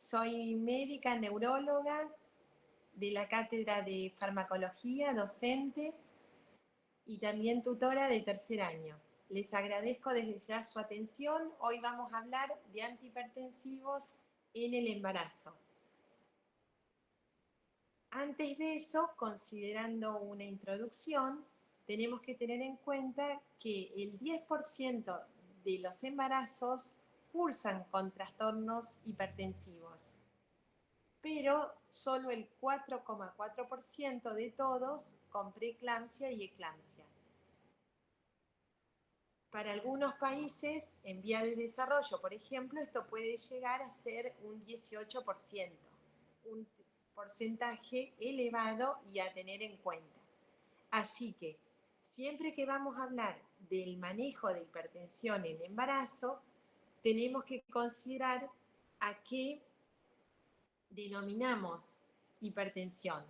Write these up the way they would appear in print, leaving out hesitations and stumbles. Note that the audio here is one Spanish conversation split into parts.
Soy médica neuróloga de la Cátedra de Farmacología, docente y también tutora de tercer año. Les agradezco desde ya su atención. Hoy vamos a hablar de antihipertensivos en el embarazo. Antes de eso, considerando una introducción, tenemos que tener en cuenta que el 10% de los embarazos cursan con trastornos hipertensivos, pero solo el 4,4% de todos con preeclampsia y eclampsia. Para algunos países en vía de desarrollo, por ejemplo, esto puede llegar a ser un 18%, un porcentaje elevado y a tener en cuenta. Así que siempre que vamos a hablar del manejo de hipertensión en embarazo, tenemos que considerar a qué denominamos hipertensión.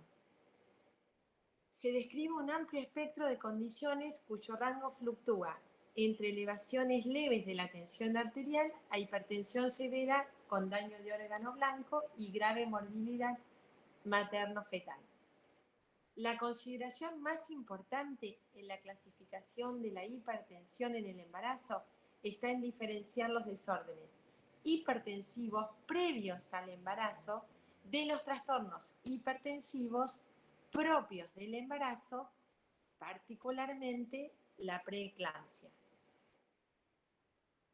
Se describe un amplio espectro de condiciones cuyo rango fluctúa entre elevaciones leves de la tensión arterial a hipertensión severa con daño de órgano blanco y grave morbilidad materno-fetal. La consideración más importante en la clasificación de la hipertensión en el embarazo está en diferenciar los desórdenes hipertensivos previos al embarazo de los trastornos hipertensivos propios del embarazo, particularmente la preeclampsia.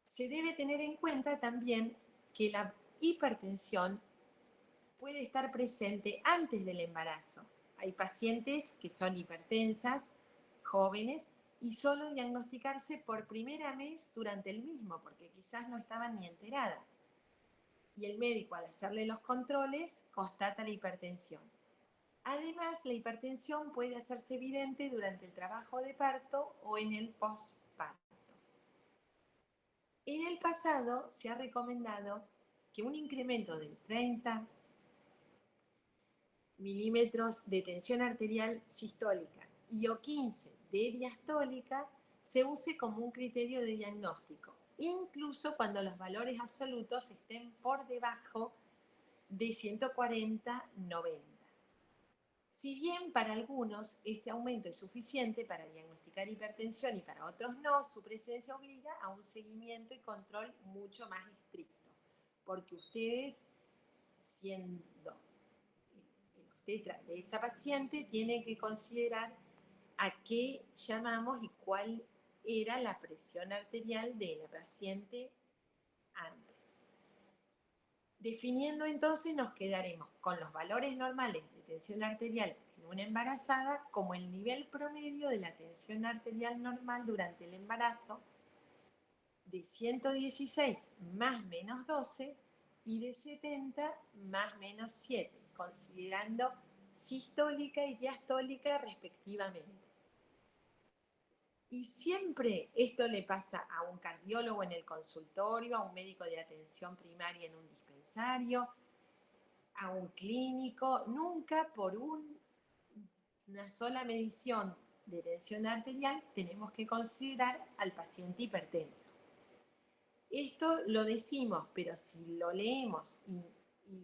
Se debe tener en cuenta también que la hipertensión puede estar presente antes del embarazo. Hay pacientes que son hipertensas, jóvenes, y solo diagnosticarse por primera vez durante el mismo, porque quizás no estaban ni enteradas. Y el médico, al hacerle los controles, constata la hipertensión. Además, la hipertensión puede hacerse evidente durante el trabajo de parto o en el postparto. En el pasado se ha recomendado que un incremento del 30 milímetros de tensión arterial sistólica y o 15 de diastólica se use como un criterio de diagnóstico, incluso cuando los valores absolutos estén por debajo de 140-90. Si bien para algunos este aumento es suficiente para diagnosticar hipertensión y para otros no, su presencia obliga a un seguimiento y control mucho más estricto, porque ustedes, siendo el obstetra de esa paciente, tienen que considerar a qué llamamos y cuál era la presión arterial de la paciente antes. Definiendo entonces, nos quedaremos con los valores normales de tensión arterial en una embarazada como el nivel promedio de la tensión arterial normal durante el embarazo de 116 más menos 12 y de 70 más menos 7, considerando sistólica y diastólica respectivamente. Y siempre esto le pasa a un cardiólogo en el consultorio, a un médico de atención primaria en un dispensario, a un clínico, nunca por una sola medición de tensión arterial tenemos que considerar al paciente hipertenso. Esto lo decimos, pero si lo leemos y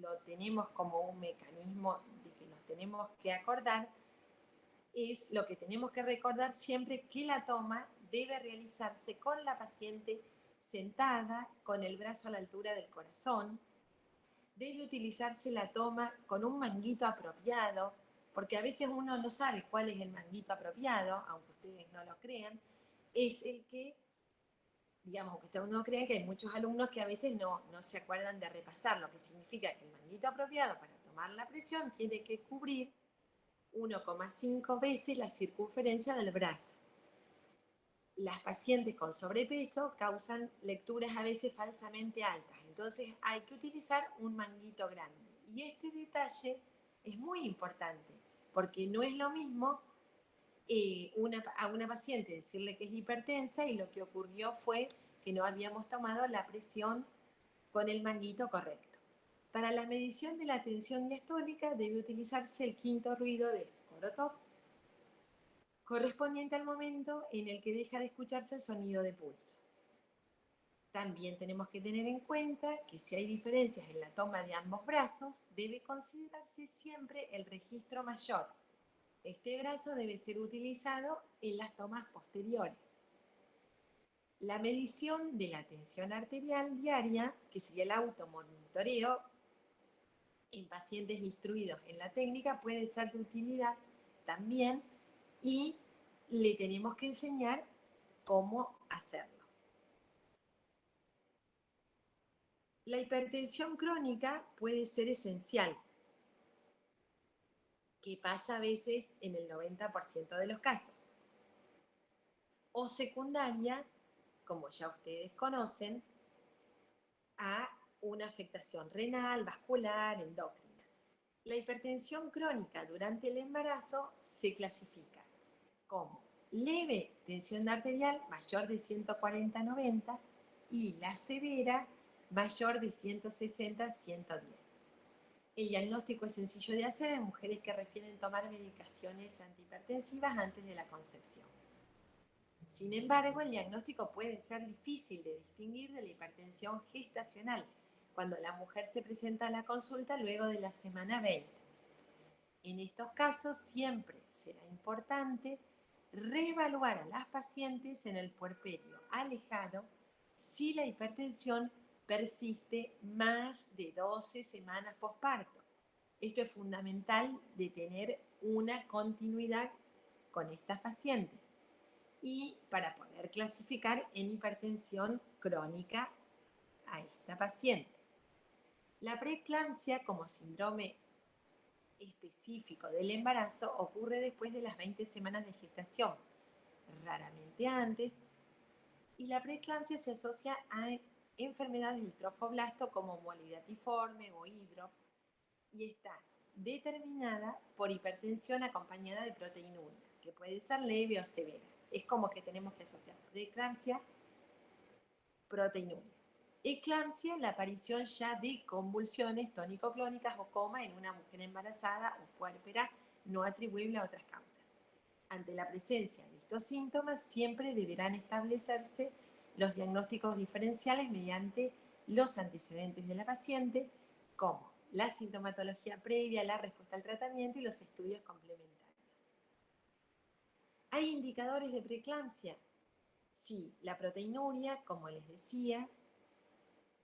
lo tenemos como un mecanismo de que nos tenemos que acordar, es lo que tenemos que recordar siempre, que la toma debe realizarse con la paciente sentada, con el brazo a la altura del corazón. Debe utilizarse la toma con un manguito apropiado, porque a veces uno no sabe cuál es el manguito apropiado, aunque ustedes no lo crean. Es el que, digamos, aunque ustedes no crean, que hay muchos alumnos que a veces no se acuerdan de repasar, lo que significa que el manguito apropiado para tomar la presión tiene que cubrir 1,5 veces la circunferencia del brazo. Las pacientes con sobrepeso causan lecturas a veces falsamente altas, entonces hay que utilizar un manguito grande. Y este detalle es muy importante, porque no es lo mismo a una paciente decirle que es hipertensa y lo que ocurrió fue que no habíamos tomado la presión con el manguito correcto. Para la medición de la tensión diastólica debe utilizarse el quinto ruido de Korotov, correspondiente al momento en el que deja de escucharse el sonido de pulso. También tenemos que tener en cuenta que si hay diferencias en la toma de ambos brazos, debe considerarse siempre el registro mayor. Este brazo debe ser utilizado en las tomas posteriores. La medición de la tensión arterial diaria, que sería el automonitoreo, en pacientes instruidos en la técnica puede ser de utilidad también y le tenemos que enseñar cómo hacerlo. La hipertensión crónica puede ser esencial, que pasa a veces en el 90% de los casos, o secundaria, como ya ustedes conocen, a una afectación renal, vascular, endocrina. La hipertensión crónica durante el embarazo se clasifica como leve tensión arterial mayor de 140/90 y la severa mayor de 160/110. El diagnóstico es sencillo de hacer en mujeres que refieren tomar medicaciones antihipertensivas antes de la concepción. Sin embargo, el diagnóstico puede ser difícil de distinguir de la hipertensión gestacional, cuando la mujer se presenta a la consulta luego de la semana 20. En estos casos siempre será importante reevaluar a las pacientes en el puerperio alejado si la hipertensión persiste más de 12 semanas posparto. Esto es fundamental de tener una continuidad con estas pacientes y para poder clasificar en hipertensión crónica a esta paciente. La preeclampsia como síndrome específico del embarazo ocurre después de las 20 semanas de gestación, raramente antes, y la preeclampsia se asocia a enfermedades del trofoblasto como molidatiforme o hidrops y está determinada por hipertensión acompañada de proteinuria, que puede ser leve o severa. Es como que tenemos que asociar preeclampsia, proteinuria. Eclampsia, la aparición ya de convulsiones tónico-clónicas o coma en una mujer embarazada o puérpera no atribuible a otras causas. Ante la presencia de estos síntomas, siempre deberán establecerse los diagnósticos diferenciales mediante los antecedentes de la paciente, como la sintomatología previa, la respuesta al tratamiento y los estudios complementarios. ¿Hay indicadores de preeclampsia? Sí, la proteinuria, como les decía,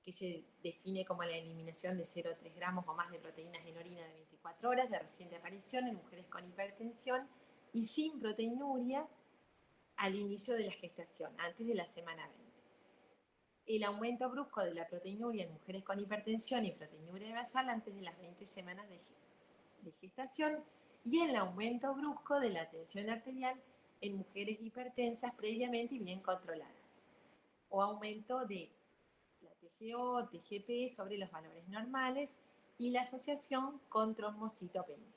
que se define como la eliminación de 0,3 gramos o más de proteínas en orina de 24 horas de reciente aparición en mujeres con hipertensión y sin proteinuria al inicio de la gestación, antes de la semana 20. El aumento brusco de la proteinuria en mujeres con hipertensión y proteinuria basal antes de las 20 semanas de gestación y el aumento brusco de la tensión arterial en mujeres hipertensas previamente y bien controladas, o aumento de la TGO, TGP sobre los valores normales y la asociación con trombocitopenia.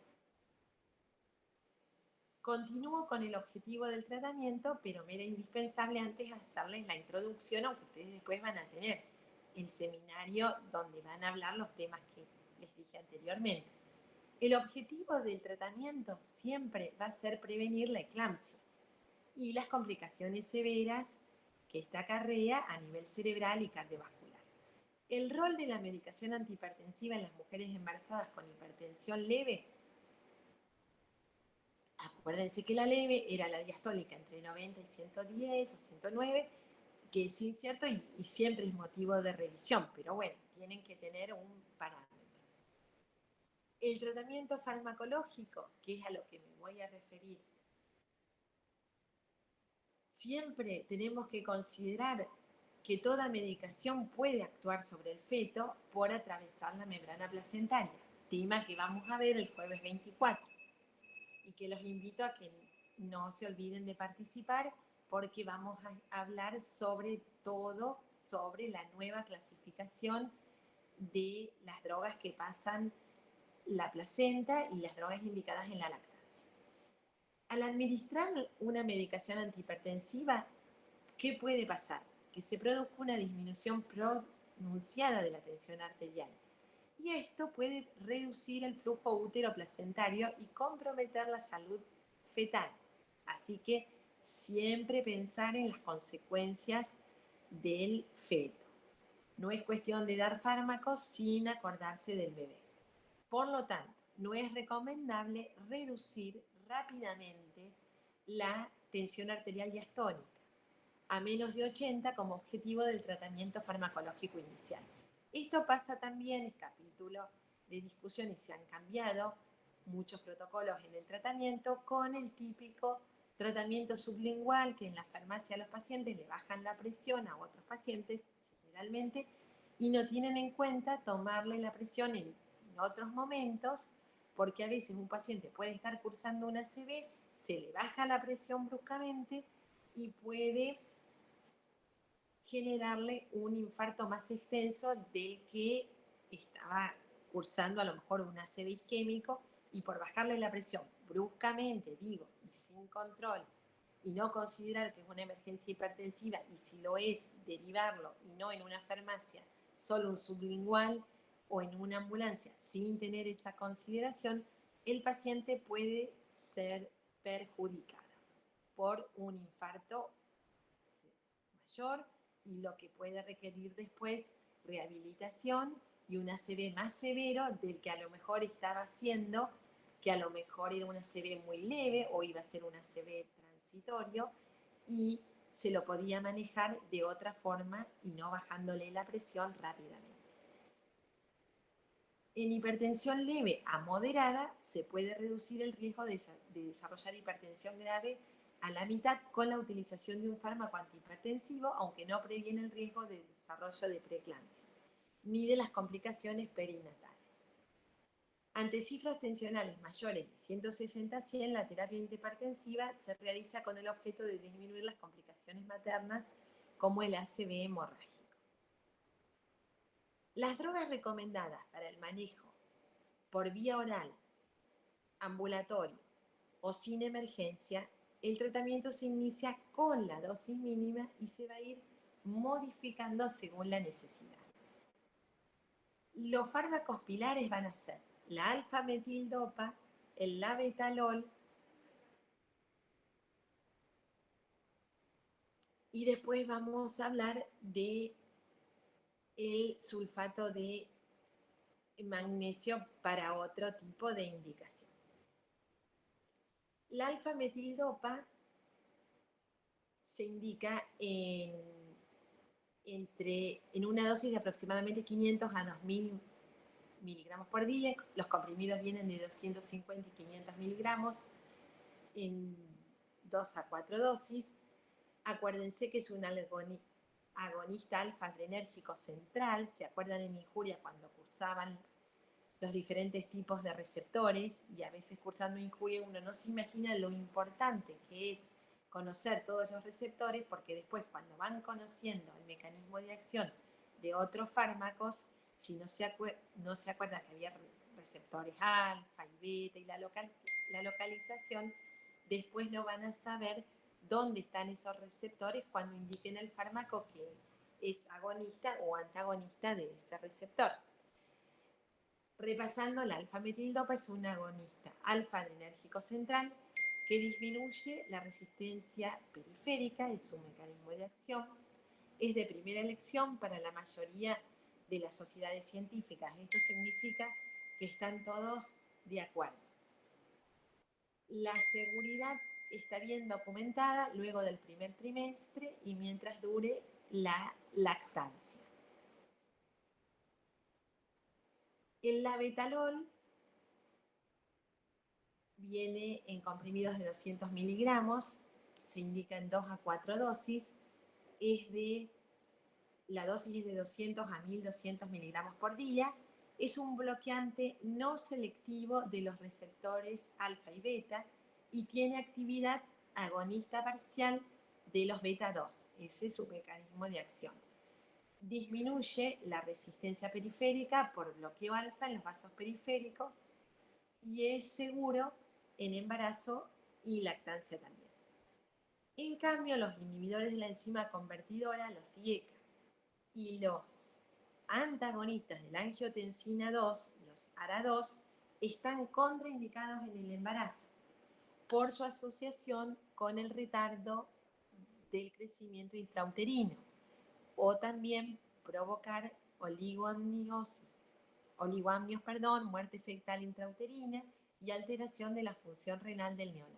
Continúo con el objetivo del tratamiento, pero me era indispensable antes hacerles la introducción, aunque ustedes después van a tener el seminario donde van a hablar los temas que les dije anteriormente. El objetivo del tratamiento siempre va a ser prevenir la eclampsia y las complicaciones severas que esta acarrea a nivel cerebral y cardiovascular. El rol de la medicación antihipertensiva en las mujeres embarazadas con hipertensión leve, acuérdense que la leve era la diastólica entre 90 y 110 o 109, que es incierto y siempre es motivo de revisión, pero bueno, tienen que tener un parámetro. El tratamiento farmacológico, que es a lo que me voy a referir, siempre tenemos que considerar que toda medicación puede actuar sobre el feto por atravesar la membrana placentaria, tema que vamos a ver el jueves 24, y que los invito a que no se olviden de participar porque vamos a hablar sobre todo sobre la nueva clasificación de las drogas que pasan la placenta y las drogas indicadas en la lactancia. Al administrar una medicación antihipertensiva, ¿qué puede pasar? Que se produzca una disminución pronunciada de la tensión arterial. Y esto puede reducir el flujo útero-placentario y comprometer la salud fetal. Así que siempre pensar en las consecuencias del feto. No es cuestión de dar fármacos sin acordarse del bebé. Por lo tanto, no es recomendable reducir rápidamente la tensión arterial diastónica a menos de 80 como objetivo del tratamiento farmacológico inicial. Esto pasa también, es capítulo de discusión y se han cambiado muchos protocolos en el tratamiento con el típico tratamiento sublingual que en la farmacia a los pacientes le bajan la presión a otros pacientes generalmente y no tienen en cuenta tomarle la presión en otros momentos porque a veces un paciente puede estar cursando una ACV, se le baja la presión bruscamente y puede generarle un infarto más extenso del que estaba cursando a lo mejor un ACV isquémico y por bajarle la presión bruscamente, digo, y sin control y no considerar que es una emergencia hipertensiva y si lo es, derivarlo y no en una farmacia, solo un sublingual o en una ambulancia sin tener esa consideración, el paciente puede ser perjudicado por un infarto mayor y lo que puede requerir después rehabilitación y un ACV más severo del que a lo mejor estaba haciendo, que a lo mejor era un ACV muy leve o iba a ser un ACV transitorio y se lo podía manejar de otra forma y no bajándole la presión rápidamente. En hipertensión leve a moderada se puede reducir el riesgo de desarrollar hipertensión grave a la mitad con la utilización de un fármaco antihipertensivo, aunque no previene el riesgo de desarrollo de preeclampsia, ni de las complicaciones perinatales. Ante cifras tensionales mayores de 160 a 100, la terapia antihipertensiva se realiza con el objeto de disminuir las complicaciones maternas como el ACV hemorrágico. Las drogas recomendadas para el manejo por vía oral, ambulatorio o sin emergencia, el tratamiento se inicia con la dosis mínima y se va a ir modificando según la necesidad. Los fármacos pilares van a ser la alfa-metildopa, el labetalol y después vamos a hablar de el sulfato de magnesio para otro tipo de indicación. La alfa-metildopa se indica en una dosis de aproximadamente 500 a 2000 miligramos por día. Los comprimidos vienen de 250 y 500 miligramos en 2 a 4 dosis. Acuérdense que es un agonista alfa-adrenérgico central. ¿Se acuerdan en Injuria cuando cursaban los diferentes tipos de receptores? Y a veces cursando Injuria uno no se imagina lo importante que es conocer todos los receptores, porque después cuando van conociendo el mecanismo de acción de otros fármacos, si no se acuerdan que había receptores alfa y beta y la localización, después no van a saber dónde están esos receptores cuando indiquen el fármaco que es agonista o antagonista de ese receptor. Repasando, la alfa-metildopa es un agonista alfa-adrenérgico central que disminuye la resistencia periférica, es su mecanismo de acción, es de primera elección para la mayoría de las sociedades científicas. Esto significa que están todos de acuerdo. La seguridad está bien documentada luego del primer trimestre y mientras dure la lactancia. El labetalol viene en comprimidos de 200 miligramos, se indica en 2 a 4 dosis, la dosis es de 200 a 1200 miligramos por día, es un bloqueante no selectivo de los receptores alfa y beta y tiene actividad agonista parcial de los beta 2, ese es su mecanismo de acción. Disminuye la resistencia periférica por bloqueo alfa en los vasos periféricos y es seguro en embarazo y lactancia también. En cambio, los inhibidores de la enzima convertidora, los IECA, y los antagonistas de la angiotensina 2, los ARA2, están contraindicados en el embarazo por su asociación con el retardo del crecimiento intrauterino o también provocar oligoamnios, muerte fetal intrauterina y alteración de la función renal del neonato.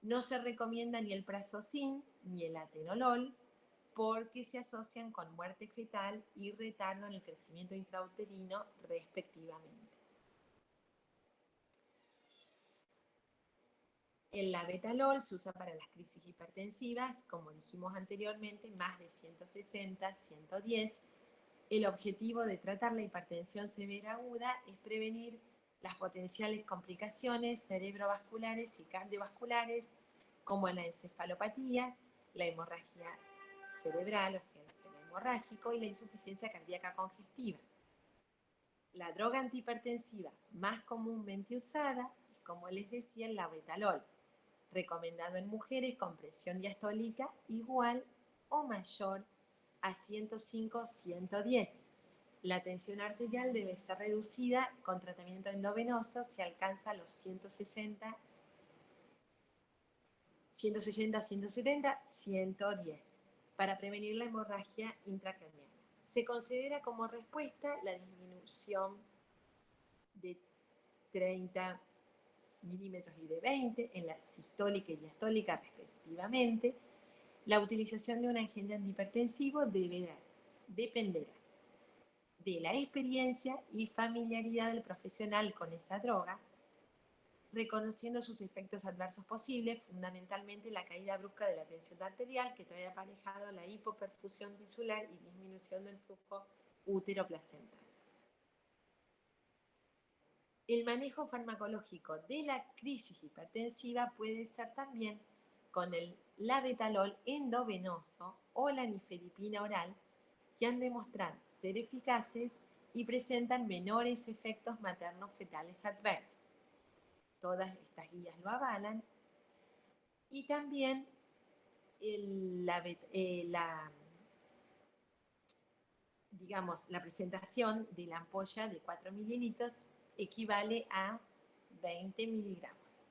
No se recomienda ni el prazosin ni el atenolol porque se asocian con muerte fetal y retardo en el crecimiento intrauterino respectivamente. El labetalol se usa para las crisis hipertensivas, como dijimos anteriormente, más de 160, 110. El objetivo de tratar la hipertensión severa aguda es prevenir las potenciales complicaciones cerebrovasculares y cardiovasculares, como la encefalopatía, la hemorragia cerebral, o sea, el hemorrágico, y la insuficiencia cardíaca congestiva. La droga antihipertensiva más comúnmente usada es, como les decía, el labetalol, recomendado en mujeres con presión diastólica igual o mayor a 105-110. La tensión arterial debe ser reducida con tratamiento endovenoso si alcanza los 160, 170, 110, para prevenir la hemorragia intracraneana. Se considera como respuesta la disminución de 30 milímetros y de 20 en la sistólica y diastólica respectivamente. La utilización de un agente antihipertensivo dependerá de la experiencia y familiaridad del profesional con esa droga, reconociendo sus efectos adversos posibles, fundamentalmente la caída brusca de la tensión arterial que trae aparejado la hipoperfusión tisular y disminución del flujo útero-placentario. El manejo farmacológico de la crisis hipertensiva puede ser también con el labetalol endovenoso o la nifedipina oral, que han demostrado ser eficaces y presentan menores efectos materno-fetales adversos. Todas estas guías lo avalan. Y también la presentación de la ampolla de 4 mililitros equivale a 20 miligramos.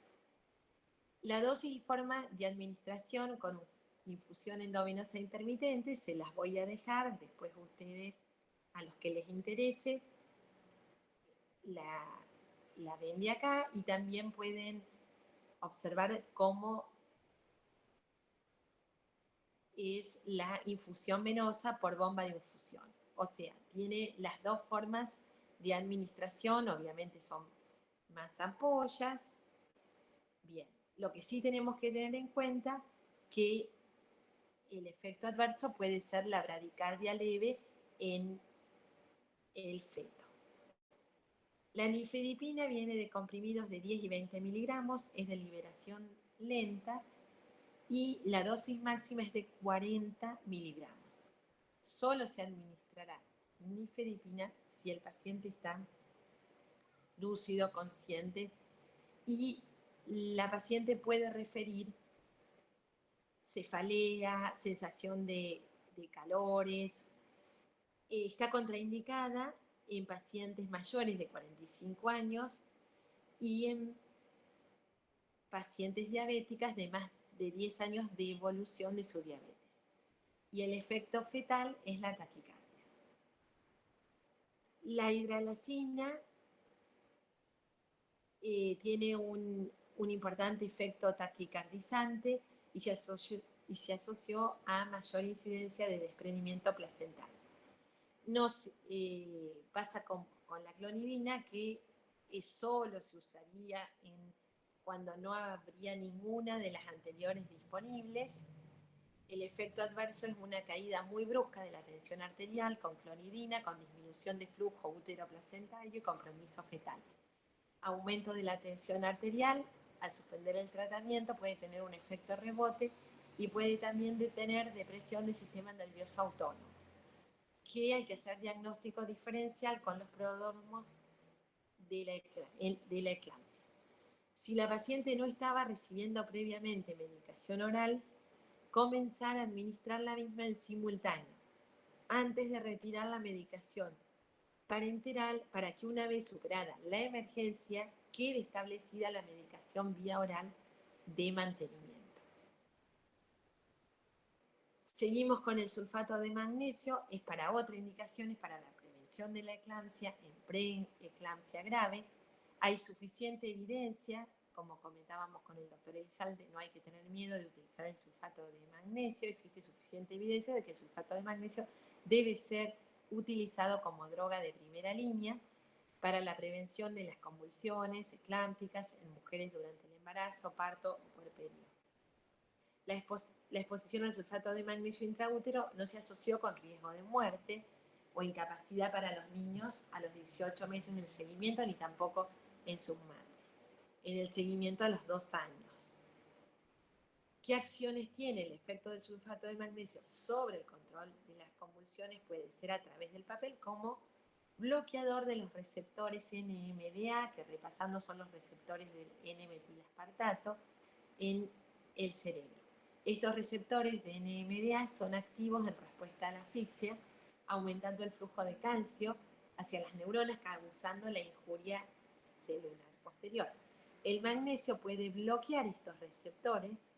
La dosis y forma de administración con infusión endovenosa intermitente se las voy a dejar, después ustedes, a los que les interese, la ven de acá y también pueden observar cómo es la infusión venosa por bomba de infusión. O sea, tiene las dos formas de administración, obviamente son más ampollas. Bien, lo que sí tenemos que tener en cuenta que el efecto adverso puede ser la bradicardia leve en el feto. La nifedipina viene de comprimidos de 10 y 20 miligramos, es de liberación lenta y la dosis máxima es de 40 miligramos. Solo se administrará nifedipina si el paciente está lúcido, consciente, y la paciente puede referir cefalea, sensación de calores. Está contraindicada en pacientes mayores de 45 años y en pacientes diabéticas de más de 10 años de evolución de su diabetes. Y el efecto fetal es la taquicardia. La hidralazina tiene un importante efecto taquicardizante y se asoció a mayor incidencia de desprendimiento placentario. Nos pasa con la clonidina, que solo se usaría cuando no habría ninguna de las anteriores disponibles. El efecto adverso es una caída muy brusca de la tensión arterial con clonidina, con disminución de flujo útero-placentario y compromiso fetal. Aumento de la tensión arterial, al suspender el tratamiento puede tener un efecto rebote y puede también detener depresión del sistema nervioso autónomo, que hay que hacer diagnóstico diferencial con los prodromos de la eclampsia. Si la paciente no estaba recibiendo previamente medicación oral, comenzar a administrar la misma en simultáneo, antes de retirar la medicación parenteral, para que una vez superada la emergencia quede establecida la medicación vía oral de mantenimiento. Seguimos con el sulfato de magnesio, es para otra indicación, es para la prevención de la eclampsia en preeclampsia grave. Hay suficiente evidencia, como comentábamos con el doctor Elizalde, no hay que tener miedo de utilizar el sulfato de magnesio, existe suficiente evidencia de que el sulfato de magnesio debe ser utilizado como droga de primera línea para la prevención de las convulsiones eclámpticas en mujeres durante el embarazo, parto o puerperio. La exposición al sulfato de magnesio intraútero no se asoció con riesgo de muerte o incapacidad para los niños a los 18 meses del seguimiento, ni tampoco en sus madres, en el seguimiento a los 2 años. ¿Qué acciones tiene el efecto del sulfato de magnesio sobre el control de las convulsiones? Puede ser a través del papel como bloqueador de los receptores NMDA, que repasando son los receptores del N-metilaspartato en el cerebro. Estos receptores de NMDA son activos en respuesta a la asfixia, aumentando el flujo de calcio hacia las neuronas, causando la injuria celular posterior. El magnesio puede bloquear estos receptores,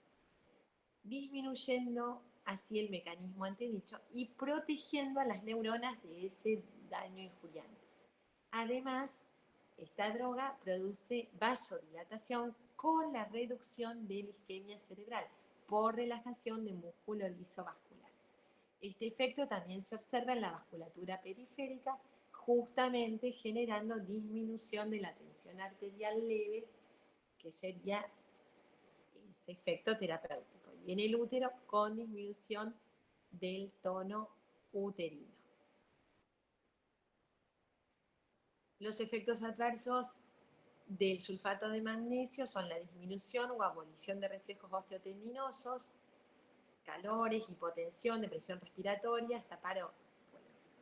disminuyendo así el mecanismo antedicho y protegiendo a las neuronas de ese daño injuriante. Además, esta droga produce vasodilatación con la reducción de la isquemia cerebral por relajación de músculo liso vascular. Este efecto también se observa en la vasculatura periférica, justamente generando disminución de la tensión arterial leve, que sería ese efecto terapéutico, y en el útero con disminución del tono uterino. Los efectos adversos del sulfato de magnesio son la disminución o abolición de reflejos osteotendinosos, calores, hipotensión, depresión respiratoria, hasta paro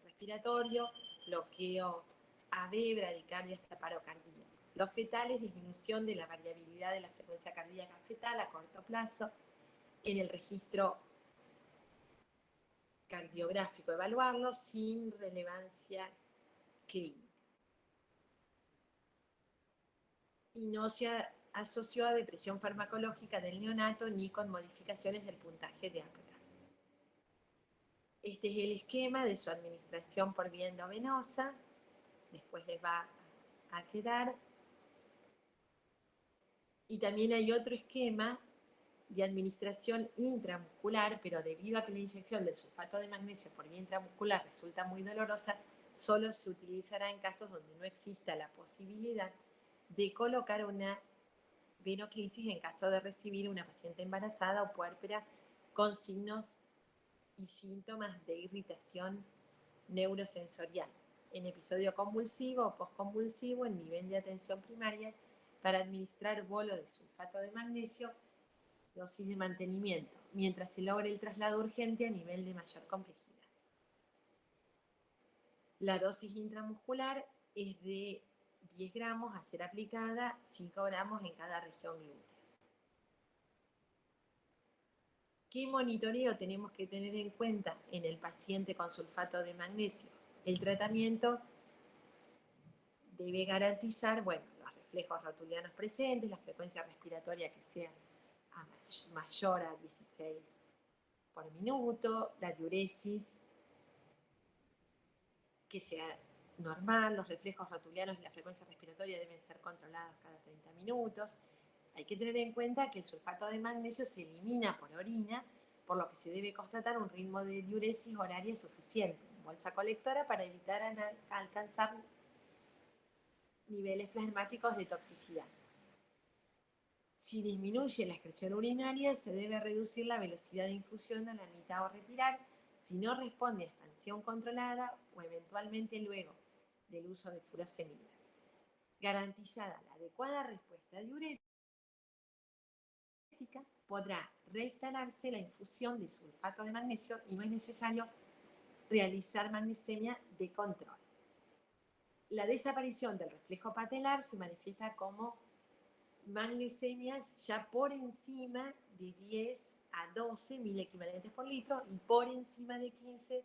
respiratorio, bloqueo AV, bradicardia, hasta paro cardíaco. Los fetales, disminución de la variabilidad de la frecuencia cardíaca fetal a corto plazo. En el registro cardiográfico, evaluarlo sin relevancia clínica. Y no se asoció a depresión farmacológica del neonato ni con modificaciones del puntaje de Apgar. Este es el esquema de su administración por vía endovenosa. Después les va a quedar. Y también hay otro esquema de administración intramuscular, pero debido a que la inyección del sulfato de magnesio por vía intramuscular resulta muy dolorosa, solo se utilizará en casos donde no exista la posibilidad de colocar una venoclisis en caso de recibir una paciente embarazada o puérpera con signos y síntomas de irritación neurosensorial, en episodio convulsivo o postconvulsivo en nivel de atención primaria, para administrar bolo de sulfato de magnesio, dosis de mantenimiento, mientras se logre el traslado urgente a nivel de mayor complejidad. La dosis intramuscular es de 10 gramos a ser aplicada 5 gramos en cada región glútea. ¿Qué monitoreo tenemos que tener en cuenta en el paciente con sulfato de magnesio? El tratamiento debe garantizar, bueno, los reflejos rotulianos presentes, la frecuencia respiratoria que sea mayor a 16 por minuto, la diuresis que sea normal, los reflejos rotulianos y la frecuencia respiratoria deben ser controlados cada 30 minutos. Hay que tener en cuenta que el sulfato de magnesio se elimina por orina, por lo que se debe constatar un ritmo de diuresis horaria suficiente en bolsa colectora para evitar alcanzar niveles plasmáticos de toxicidad. Si disminuye la excreción urinaria, se debe reducir la velocidad de infusión a la mitad o retirar, si no responde a expansión controlada o eventualmente luego del uso de furosemida. Garantizada la adecuada respuesta diurética, podrá reinstalarse la infusión de sulfato de magnesio y no es necesario realizar magnesemia de control. La desaparición del reflejo patelar se manifiesta como magnesemias ya por encima de 10 a 12 mil equivalentes por litro y por encima de 15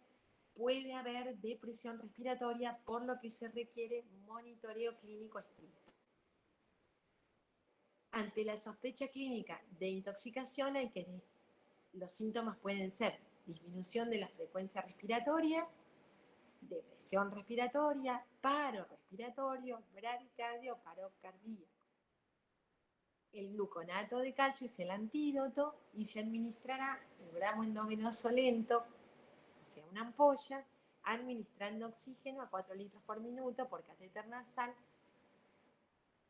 puede haber depresión respiratoria, por lo que se requiere monitoreo clínico estricto. Ante la sospecha clínica de intoxicación, los síntomas pueden ser disminución de la frecuencia respiratoria, depresión respiratoria, paro respiratorio, bradicardia o paro cardíaco. El gluconato de calcio es el antídoto y se administrará un gramo endovenoso lento, o sea, una ampolla, administrando oxígeno a 4 litros por minuto por catéter nasal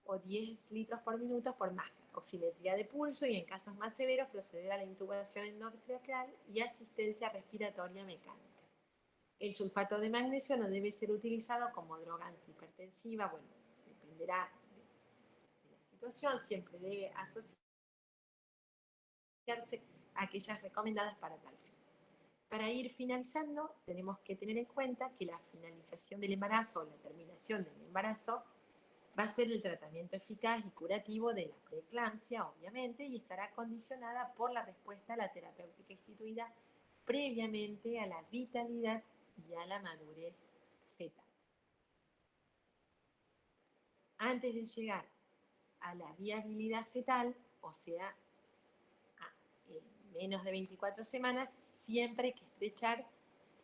o 10 litros por minuto por máscara, oximetría de pulso y en casos más severos proceder a la intubación endotraqueal y asistencia respiratoria mecánica. El sulfato de magnesio no debe ser utilizado como droga antihipertensiva, bueno, dependerá de la situación, siempre debe asociarse a aquellas recomendadas para tal fin. Para ir finalizando, tenemos que tener en cuenta que la finalización del embarazo o la terminación del embarazo va a ser el tratamiento eficaz y curativo de la preeclampsia, obviamente, y estará condicionada por la respuesta a la terapéutica instituida previamente a la vitalidad y a la madurez fetal. Antes de llegar a la viabilidad fetal, o sea, a menos de 24 semanas, siempre hay que estrechar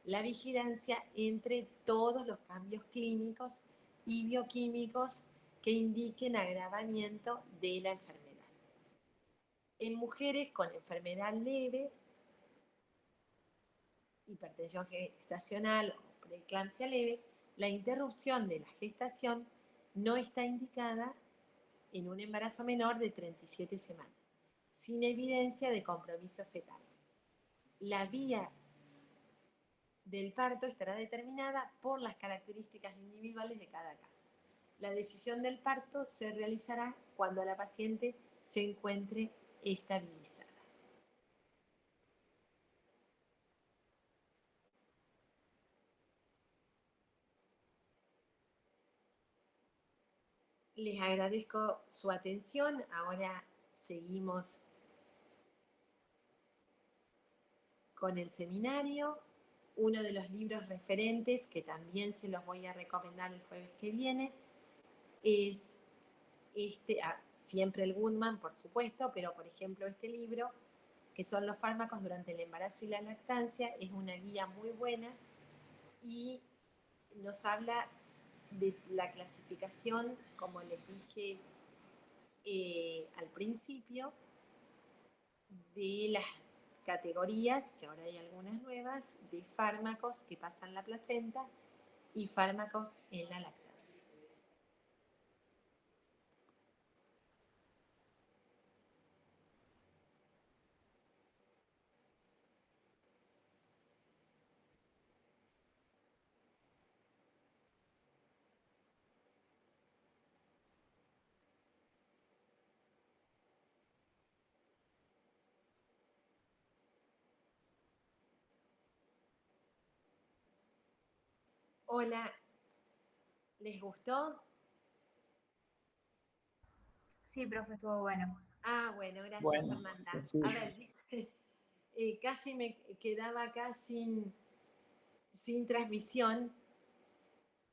la vigilancia entre todos los cambios clínicos y bioquímicos que indiquen agravamiento de la enfermedad. En mujeres con enfermedad leve, hipertensión gestacional o preeclampsia leve, la interrupción de la gestación no está indicada en un embarazo menor de 37 semanas, sin evidencia de compromiso fetal. La vía del parto estará determinada por las características individuales de cada caso. La decisión del parto se realizará cuando la paciente se encuentre estabilizada. Les agradezco su atención. Ahora seguimos con el seminario. Uno de los libros referentes, que también se los voy a recomendar el jueves que viene, es siempre el Goodman, por supuesto, pero por ejemplo este libro, que son los fármacos durante el embarazo y la lactancia, es una guía muy buena y nos habla de la clasificación, como les dije al principio, de las categorías, que ahora hay algunas nuevas, de fármacos que pasan la placenta y fármacos en la lactancia. Hola, ¿les gustó? Sí, profe, estuvo bueno. Ah, bueno, gracias Bueno, Fernanda. sí. A ver, dice, casi me quedaba acá sin transmisión.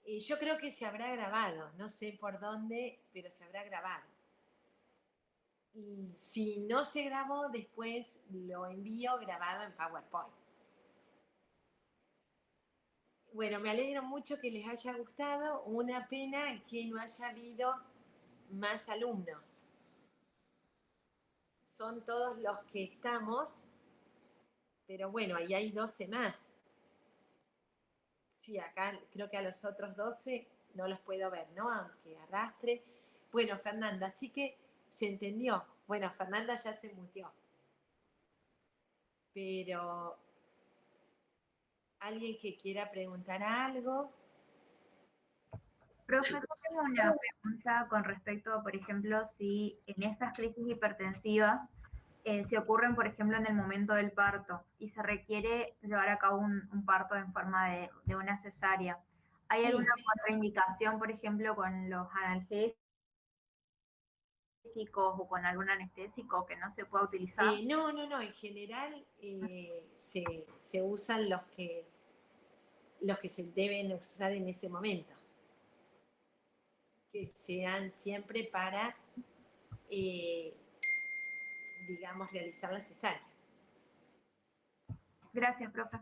Yo creo que se habrá grabado, no sé por dónde, pero se habrá grabado. Y si no se grabó, después lo envío grabado en PowerPoint. Bueno, me alegro mucho que les haya gustado. Una pena que no haya habido más alumnos. Son todos los que estamos, pero bueno, ahí hay 12 más. Sí, acá creo que a los otros 12 no los puedo ver, ¿no? Aunque arrastre. Bueno, Fernanda, así que se entendió. Bueno, Fernanda ya se muteó. Pero alguien que quiera preguntar algo. Profe, yo tengo una pregunta con respecto a, por ejemplo, si en esas crisis hipertensivas se ocurren, por ejemplo, en el momento del parto y se requiere llevar a cabo un parto en forma de una cesárea. ¿Hay Sí. alguna contraindicación, por ejemplo, con los analgésicos o con algún anestésico que no se pueda utilizar? No, en general se usan los que se deben usar en ese momento, que sean siempre para, digamos, realizar la cesárea. Gracias, profe.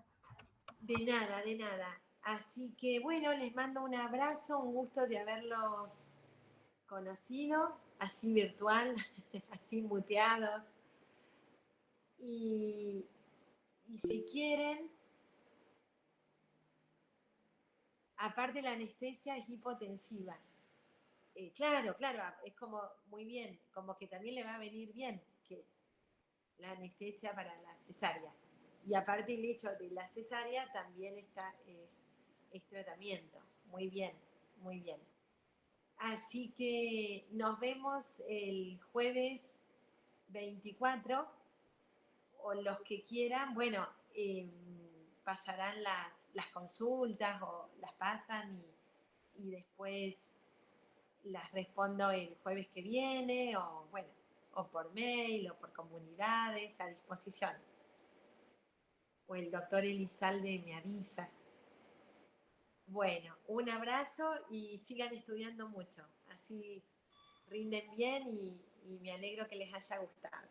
De nada, de nada. Así que bueno, les mando un abrazo, un gusto de haberlos conocido, así virtual, así muteados. Y, y si quieren, aparte la anestesia es hipotensiva. Claro, claro, es como muy bien, como que también le va a venir bien que la anestesia para la cesárea. Y aparte el hecho de la cesárea también es tratamiento. Muy bien, muy bien. Así que nos vemos el jueves 24, o los que quieran, bueno, pasarán las consultas o las pasan y después las respondo el jueves que viene, o bueno, o por mail o por comunidades, a disposición. O el doctor Elizalde me avisa. Bueno, un abrazo y sigan estudiando mucho. Así rinden bien y me alegro que les haya gustado.